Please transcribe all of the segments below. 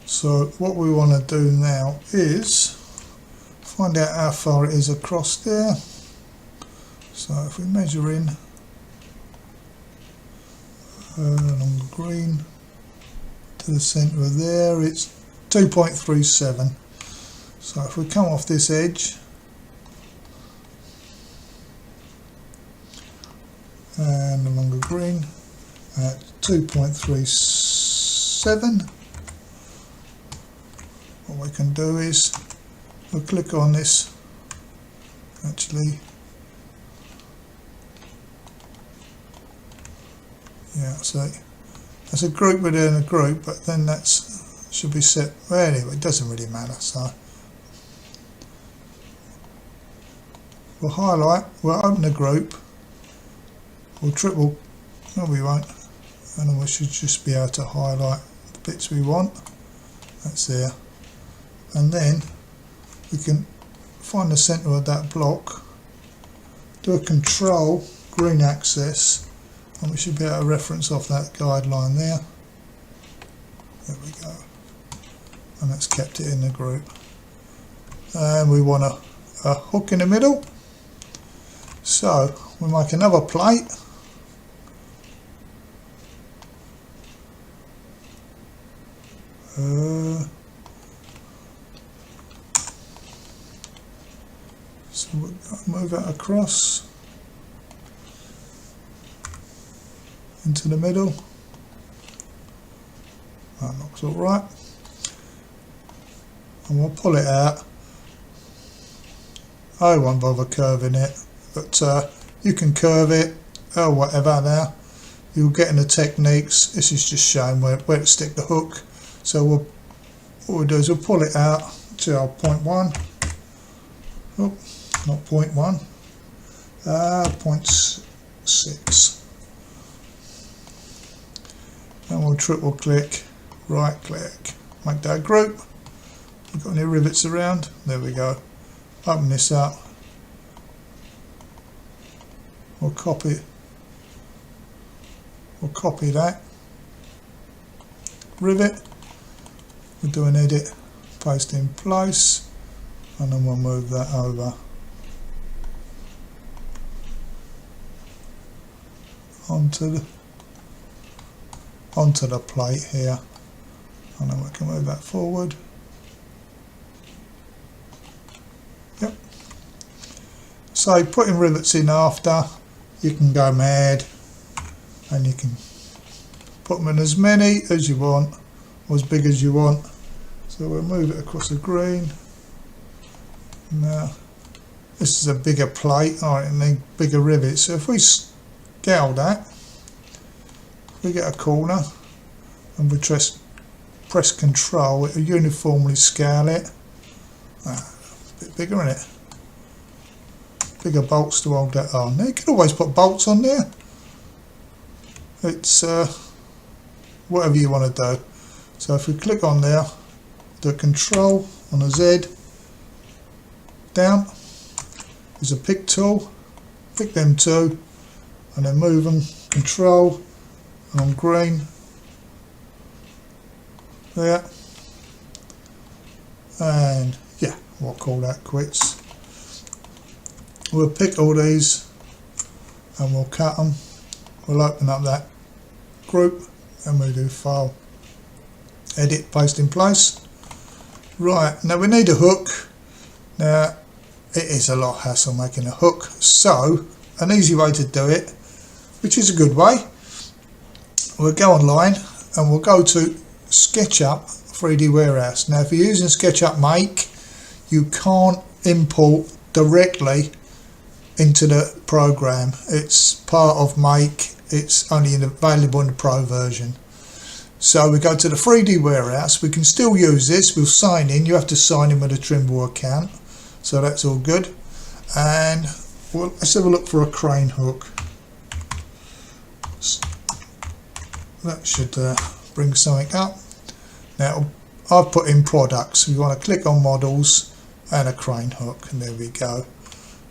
So what we want to do now is find out how far it is across there. So if we measure in along the green to the centre of there, it's 2.37. So if we come off this edge and along the green at 2.37, what we can do is we'll click on this, actually, yeah, so that's a group within a group, but then that's should be set, well, anyway, it doesn't really matter. So we'll highlight, we'll open the group, we'll triple, no we won't, and then we should just be able to highlight the bits we want. That's there, and then we can find the centre of that block, do a control green axis, and we should be able to reference off that guideline there. There we go, and that's kept it in the group. And we want a hook in the middle, so we make another plate. So we'll move that across into the middle. That looks all right, and we'll pull it out. I won't bother curving it, but you can curve it or whatever. Now you'll get in the techniques. This is just showing where to stick the hook. So what we'll do is we'll pull it out to our 0.1. Oh, not 0.1. 0.6. And we'll triple click, right click, make that group. We've got any rivets around? There we go. Open this up. We'll copy that rivet. We'll do an edit, paste in place, and then we'll move that over onto the plate here, and then we can move that forward. Yep. So putting rivets in after, you can go mad, and you can put them in as many as you want, or as big as you want. So we'll move it across the green. Now this is a bigger plate, I need bigger rivets. So if we scale that, we get a corner, and we press control, it will uniformly scale it. A bit bigger, isn't it? Bigger bolts to hold that on. Now you can always put bolts on there. It's whatever you want to do. So if we click on there, do control on the Z, down is a pick tool, pick them two, and then move them, control, and on green, there, and yeah, we'll call that quits. We'll pick all these and we'll cut them. We'll open up that group and we'll do file, edit, paste in place. Right, now we need a hook. Now it is a lot of hassle making a hook, so an easy way to do it, which is a good way, we'll go online and we'll go to SketchUp 3D Warehouse. Now if you're using SketchUp Make, you can't import directly into the program. It's part of Make, it's only available in the Pro version. So we go to the 3D Warehouse, we can still use this, we'll sign in, you have to sign in with a Trimble account, so that's all good. And let's have a look for a crane hook. That should bring something up. Now I've put in products, we want to click on models and a crane hook, and there we go.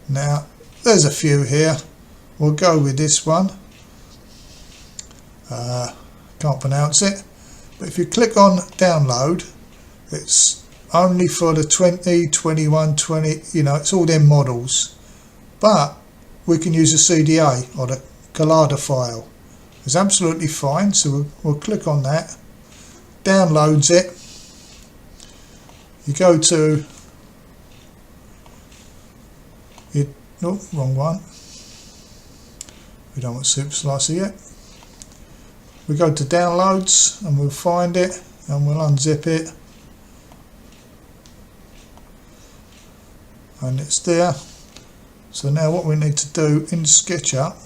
Now there's a few here, we'll go with this one. Can't pronounce it, but if you click on download It's only for the 20, 21, 20, you know, it's all them models. But we can use a CDA or the Collada file. It's absolutely fine, so we'll click on that. Downloads it. You go to, no, wrong one. We don't want Super Slicer yet. We go to downloads and we'll find it and we'll unzip it. And it's there. So now what we need to do in SketchUp,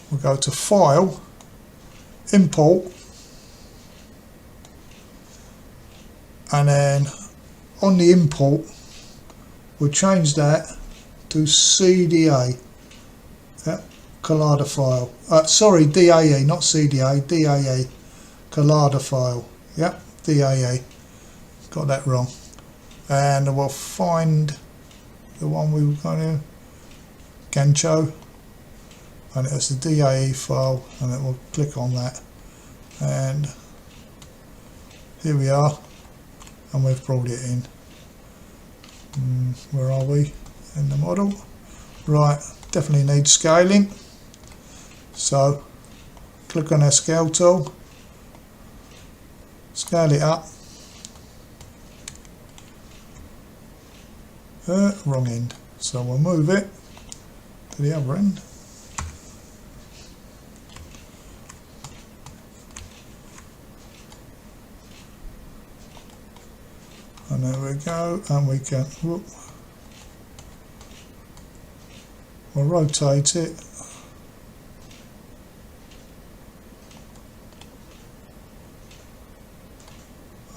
we'll go to File, Import, and then on the import we'll change that to CDA, Collada file. Sorry, DAE, not CDA, DAE, Collada file. Yep, DAE. Got that wrong. And we'll find the one we were going to, Gancho, and it's the DAE file, and then we'll click on that. And here we are, and we've brought it in. Where are we in the model? Right, definitely need scaling. So click on our scale tool, scale it up. Wrong end, so we'll move it to the other end. And there we go, and we can, we'll rotate it.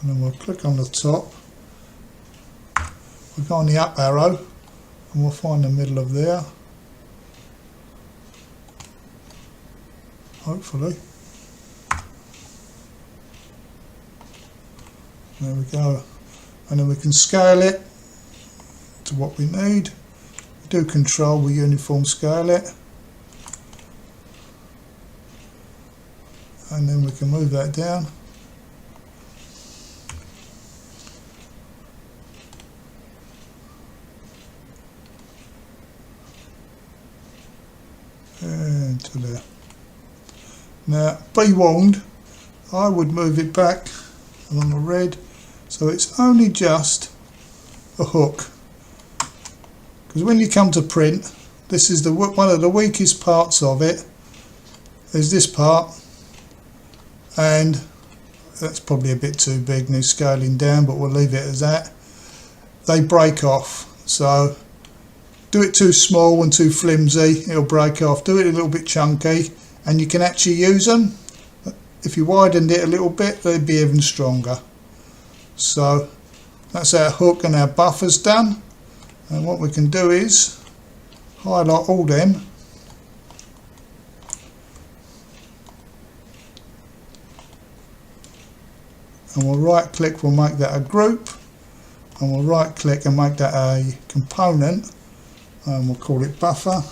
And then we'll click on the top. We'll go on the up arrow and we'll find the middle of there. Hopefully. There we go. And then we can scale it to what we need. We do control, we uniform scale it. And then we can move that down. And to there. Now, be warned, I would move it back along the red, so it's only just a hook. Because when you come to print, this is one of the weakest parts of it. There's this part, and that's probably a bit too big, needs scaling down, but we'll leave it as that. They break off, so do it too small and too flimsy, it'll break off. Do it a little bit chunky and you can actually use them. If you widened it a little bit, they'd be even stronger. So that's our hook and our buffers done. And what we can do is highlight all them. And we'll right click, we'll make that a group. And we'll right click and make that a component. And we'll call it buffer.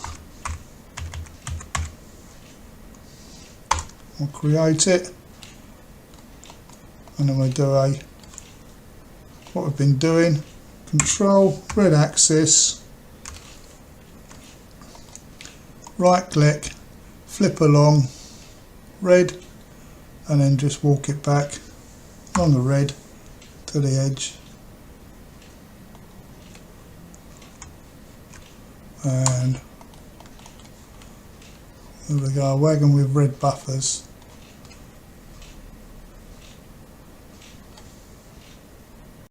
We'll create it, and then we'll do what we've been doing, control, red axis, right click, flip along, red, and then just walk it back on the red to the edge. And there we go, a wagon with red buffers.